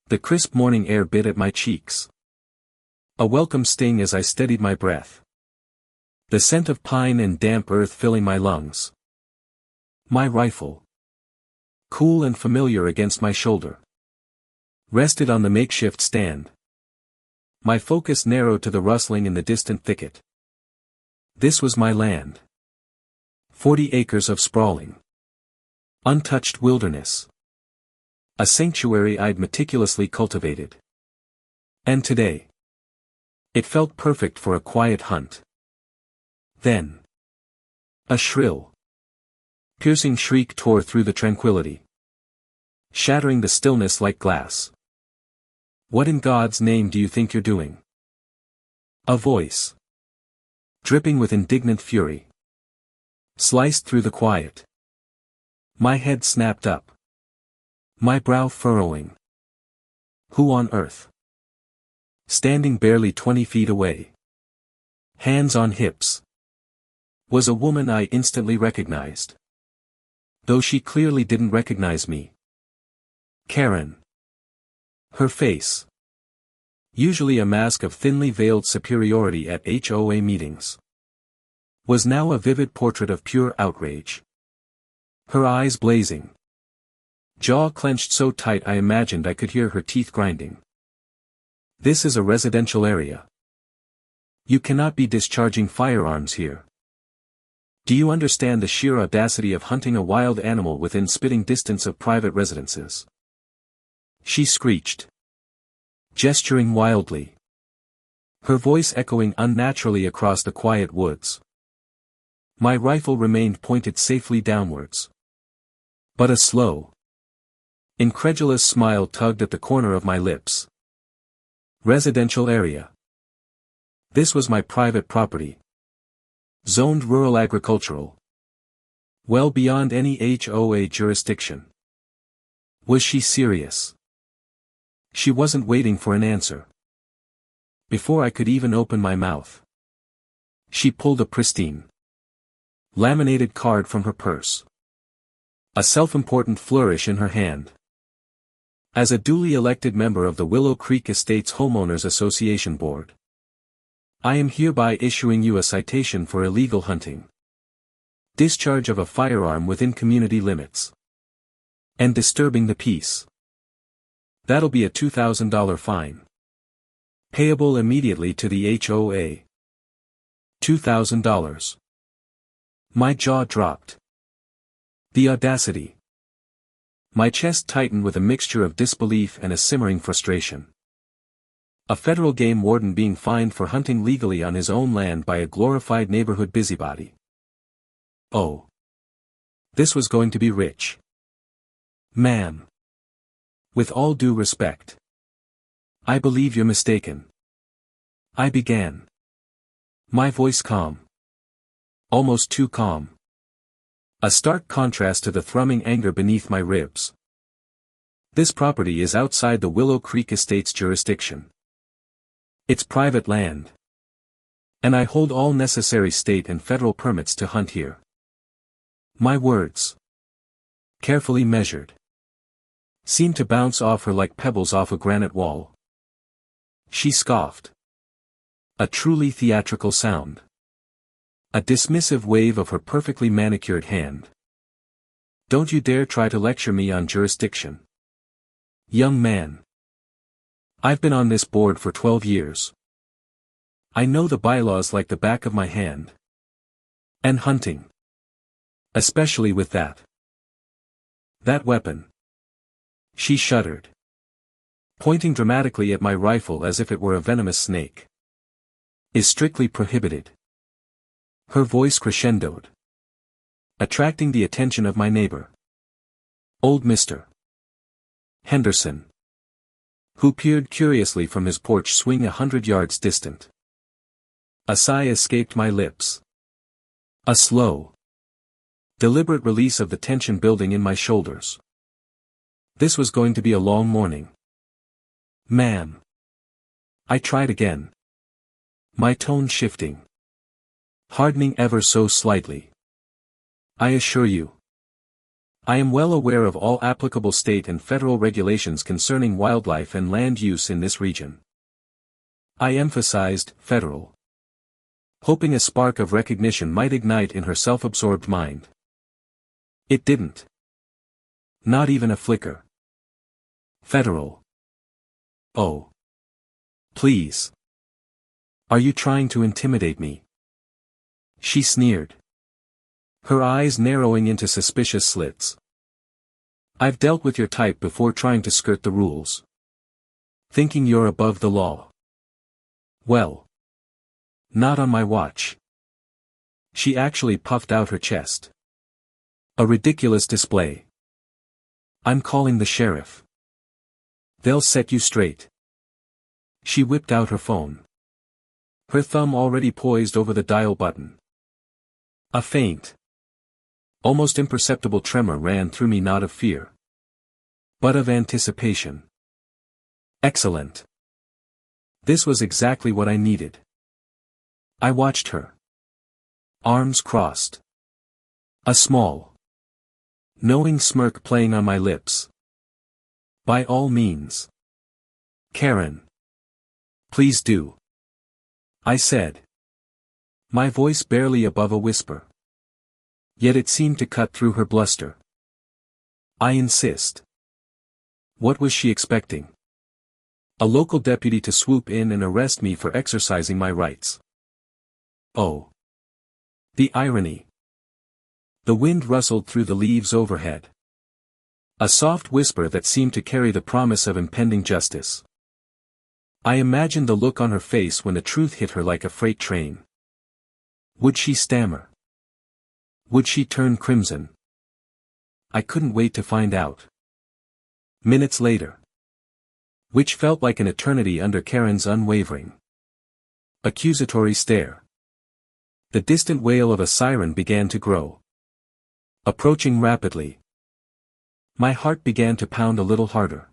The crisp morning air bit at my cheeks. A welcome sting as I steadied my breath. The scent of pine and damp earth filling my lungs. My rifle, cool and familiar against my shoulder, rested on the makeshift stand. My focus narrowed to the rustling in the distant thicket. This was my land. 40 acres of sprawling, untouched wilderness. A sanctuary I'd meticulously cultivated. And today, it felt perfect for a quiet hunt. Then, a shrill, piercing shriek tore through the tranquility, shattering the stillness like glass. What in God's name do you think you're doing? A voice, dripping with indignant fury, sliced through the quiet. My head snapped up, my brow furrowing. Who on earth? Standing barely 20 feet away, hands on hips, was a woman I instantly recognized. Though she clearly didn't recognize me. Karen. Her face, usually a mask of thinly veiled superiority at HOA meetings, was now a vivid portrait of pure outrage. Her eyes blazing, jaw clenched so tight I imagined I could hear her teeth grinding. This is a residential area. You cannot be discharging firearms here. Do you understand the sheer audacity of hunting a wild animal within spitting distance of private residences? She screeched, gesturing wildly, her voice echoing unnaturally across the quiet woods. My rifle remained pointed safely downwards. But a slow, incredulous smile tugged at the corner of my lips. Residential area. This was my private property. Zoned rural agricultural. Well beyond any HOA jurisdiction. Was she serious? She wasn't waiting for an answer. Before I could even open my mouth, she pulled a pristine, laminated card from her purse. A self-important flourish in her hand. As a duly elected member of the Willow Creek Estates Homeowners Association Board, I am hereby issuing you a citation for illegal hunting, discharge of a firearm within community limits, and disturbing the peace. That'll be a $2,000 fine. Payable immediately to the HOA. $2,000. My jaw dropped. The audacity. My chest tightened with a mixture of disbelief and a simmering frustration. A federal game warden being fined for hunting legally on his own land by a glorified neighborhood busybody. Oh. This was going to be rich. Ma'am. With all due respect, I believe you're mistaken. I began. My voice calm. Almost too calm. A stark contrast to the thrumming anger beneath my ribs. This property is outside the Willow Creek Estates jurisdiction. It's private land. And I hold all necessary state and federal permits to hunt here. My words, carefully measured, seemed to bounce off her like pebbles off a granite wall. She scoffed. A truly theatrical sound. A dismissive wave of her perfectly manicured hand. Don't you dare try to lecture me on jurisdiction. Young man. I've been on this board for 12 years. I know the bylaws like the back of my hand. And hunting. Especially with that weapon. She shuddered, pointing dramatically at my rifle as if it were a venomous snake. Is strictly prohibited. Her voice crescendoed, attracting the attention of my neighbor, old Mr. Henderson, who peered curiously from his porch swing 100 yards distant. A sigh escaped my lips. A slow, deliberate release of the tension building in my shoulders. This was going to be a long morning. Ma'am. I tried again. My tone shifting, hardening ever so slightly. I assure you, I am well aware of all applicable state and federal regulations concerning wildlife and land use in this region. I emphasized, federal. Hoping a spark of recognition might ignite in her self-absorbed mind. It didn't. Not even a flicker. Federal. Oh. Please. Are you trying to intimidate me? She sneered. Her eyes narrowing into suspicious slits. I've dealt with your type before trying to skirt the rules. Thinking you're above the law. Well. Not on my watch. She actually puffed out her chest. A ridiculous display. I'm calling the sheriff. They'll set you straight. She whipped out her phone. Her thumb already poised over the dial button. A faint, almost imperceptible tremor ran through me, not of fear, but of anticipation. Excellent. This was exactly what I needed. I watched her. Arms crossed. A small, knowing smirk playing on my lips. By all means. Karen. Please do. I said. My voice barely above a whisper. Yet it seemed to cut through her bluster. I insist. What was she expecting? A local deputy to swoop in and arrest me for exercising my rights. Oh. The irony. The wind rustled through the leaves overhead. A soft whisper that seemed to carry the promise of impending justice. I imagined the look on her face when the truth hit her like a freight train. Would she stammer? Would she turn crimson? I couldn't wait to find out. Minutes later. Which felt like an eternity under Karen's unwavering, accusatory stare. The distant wail of a siren began to grow. Approaching rapidly. My heart began to pound a little harder.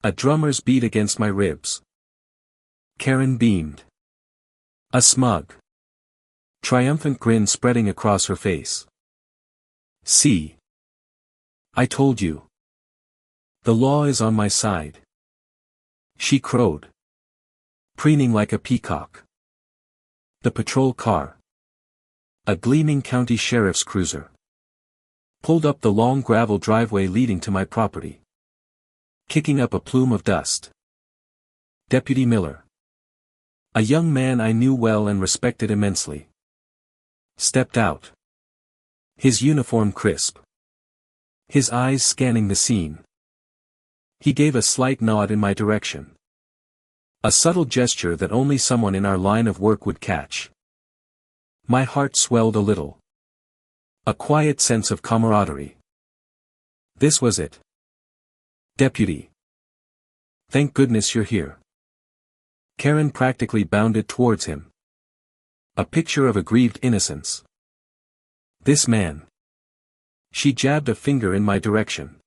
A drummer's beat against my ribs. Karen beamed. A smug, triumphant grin spreading across her face. See. I told you. The law is on my side. She crowed. Preening like a peacock. The patrol car, a gleaming county sheriff's cruiser, pulled up the long gravel driveway leading to my property, kicking up a plume of dust. Deputy Miller, a young man I knew well and respected immensely, stepped out. His uniform crisp. His eyes scanning the scene. He gave a slight nod in my direction. A subtle gesture that only someone in our line of work would catch. My heart swelled a little. A quiet sense of camaraderie. This was it. Deputy. Thank goodness you're here. Karen practically bounded towards him. A picture of aggrieved innocence. This man. She jabbed a finger in my direction.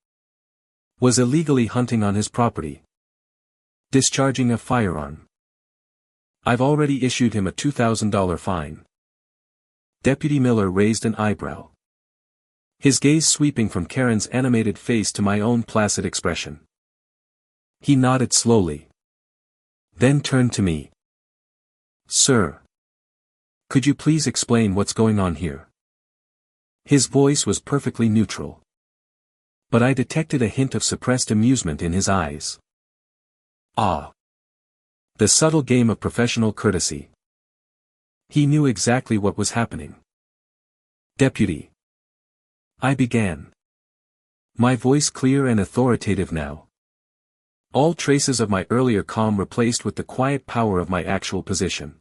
Was illegally hunting on his property. Discharging a firearm. I've already issued him a $2,000 fine. Deputy Miller raised an eyebrow. His gaze sweeping from Karen's animated face to my own placid expression. He nodded slowly. Then turned to me. Sir. Could you please explain what's going on here? His voice was perfectly neutral. But I detected a hint of suppressed amusement in his eyes. Ah. The subtle game of professional courtesy. He knew exactly what was happening. Deputy. I began. My voice clear and authoritative now. All traces of my earlier calm replaced with the quiet power of my actual position.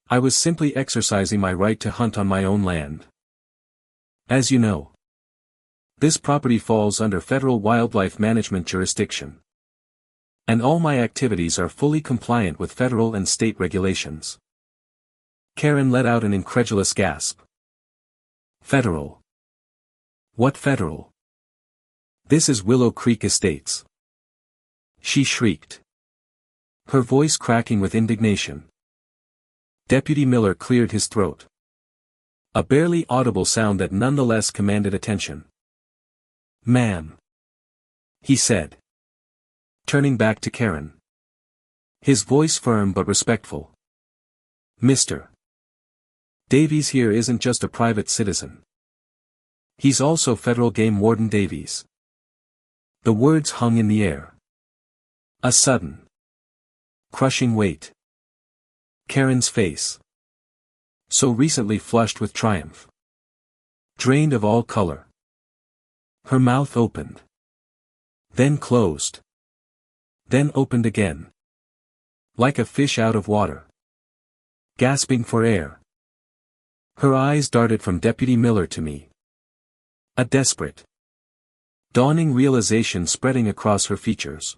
I was simply exercising my right to hunt on my own land. As you know, this property falls under federal wildlife management jurisdiction. And all my activities are fully compliant with federal and state regulations. Karen let out an incredulous gasp. Federal. What federal? This is Willow Creek Estates. She shrieked. Her voice cracking with indignation. Deputy Miller cleared his throat. A barely audible sound that nonetheless commanded attention. Ma'am, he said, turning back to Karen. His voice firm but respectful. Mr. Davies here isn't just a private citizen. He's also Federal Game Warden Davies. The words hung in the air. A sudden, crushing weight. Karen's face, so recently flushed with triumph, drained of all color. Her mouth opened, then closed, then opened again, like a fish out of water, gasping for air. Her eyes darted from Deputy Miller to me. A desperate, dawning realization spreading across her features.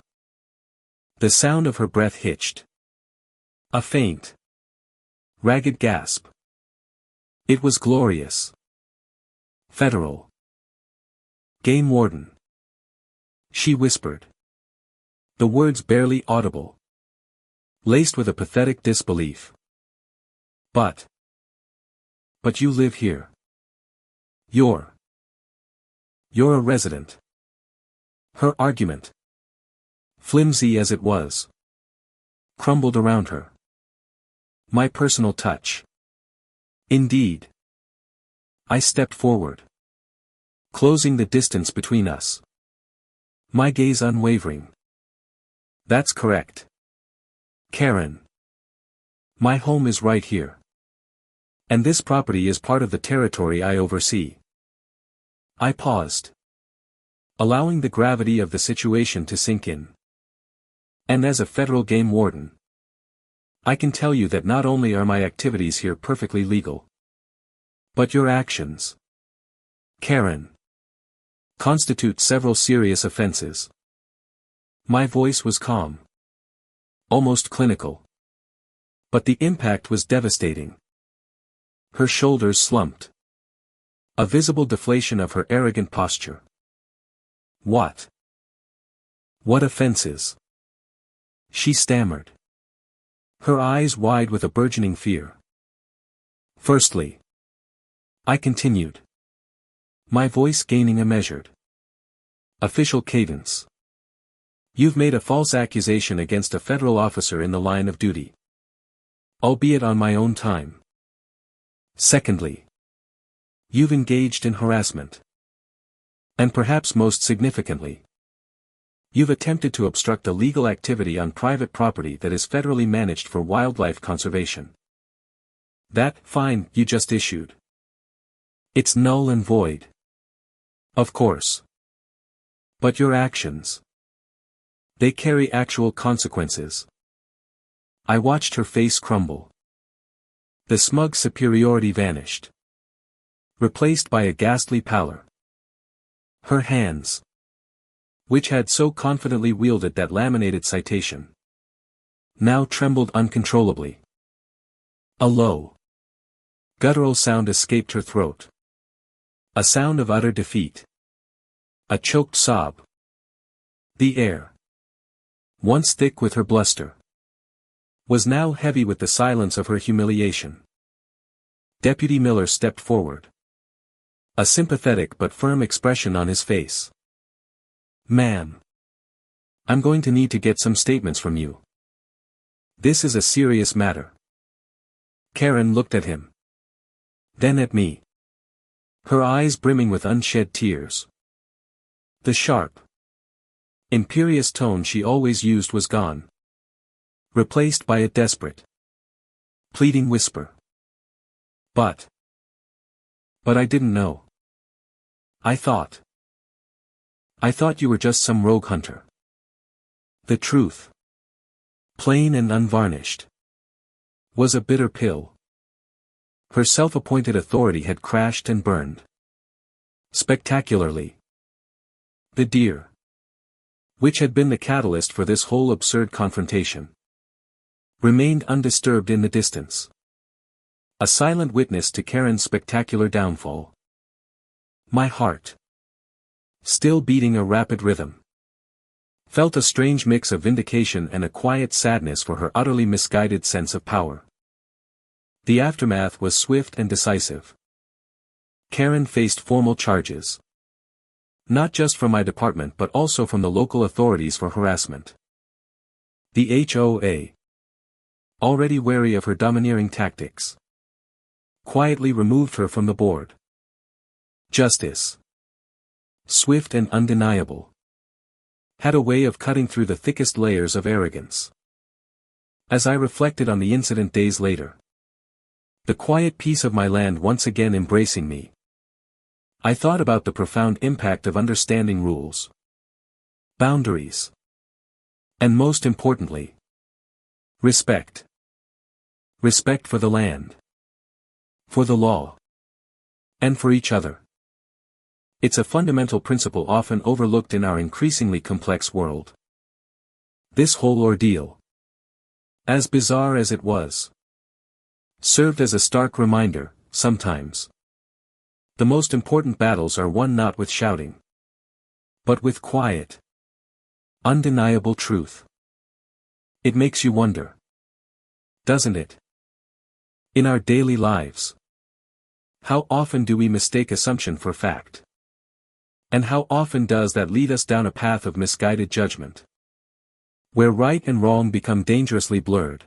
The sound of her breath hitched. A faint, ragged gasp. It was glorious. Federal Game Warden, she whispered. The words barely audible, laced with a pathetic disbelief. But you live here. You're a resident. Her argument, flimsy as it was, crumbled around her. My personal touch. Indeed. I stepped forward, closing the distance between us. My gaze unwavering. That's correct, Karen. My home is right here. And this property is part of the territory I oversee. I paused, allowing the gravity of the situation to sink in. And as a Federal Game Warden, I can tell you that not only are my activities here perfectly legal, but your actions, Karen, constitute several serious offenses. My voice was calm, almost clinical. But the impact was devastating. Her shoulders slumped. A visible deflation of her arrogant posture. What offenses? She stammered, her eyes wide with a burgeoning fear. Firstly, I continued, my voice gaining a measured, official cadence. You've made a false accusation against a federal officer in the line of duty, albeit on my own time. Secondly, you've engaged in harassment. And perhaps most significantly, you've attempted to obstruct a legal activity on private property that is federally managed for wildlife conservation. That fine you just issued, it's null and void. Of course. But your actions, they carry actual consequences. I watched her face crumble. The smug superiority vanished, replaced by a ghastly pallor. Her hands, which had so confidently wielded that laminated citation, now trembled uncontrollably. A low, guttural sound escaped her throat. A sound of utter defeat. A choked sob. The air, once thick with her bluster, was now heavy with the silence of her humiliation. Deputy Miller stepped forward, a sympathetic but firm expression on his face. Ma'am, I'm going to need to get some statements from you. This is a serious matter. Karen looked at him, then at me, her eyes brimming with unshed tears. The sharp, imperious tone she always used was gone, replaced by a desperate, pleading whisper. But I didn't know. I thought you were just some rogue hunter. The truth, plain and unvarnished, was a bitter pill. Her self-appointed authority had crashed and burned spectacularly. The deer, which had been the catalyst for this whole absurd confrontation, remained undisturbed in the distance, a silent witness to Karen's spectacular downfall. My heart, still beating a rapid rhythm, felt a strange mix of vindication and a quiet sadness for her utterly misguided sense of power. The aftermath was swift and decisive. Karen faced formal charges. Not just from my department but also from the local authorities for harassment. The HOA, already wary of her domineering tactics, quietly removed her from the board. Justice, swift and undeniable, had a way of cutting through the thickest layers of arrogance. As I reflected on the incident days later, the quiet peace of my land once again embracing me, I thought about the profound impact of understanding rules, boundaries, and most importantly, respect. Respect for the land, for the law, and for each other. It's a fundamental principle often overlooked in our increasingly complex world. This whole ordeal, as bizarre as it was, served as a stark reminder, sometimes, the most important battles are won not with shouting, but with quiet, undeniable truth. It makes you wonder, doesn't it? In our daily lives, how often do we mistake assumption for fact? And how often does that lead us down a path of misguided judgment, where right and wrong become dangerously blurred?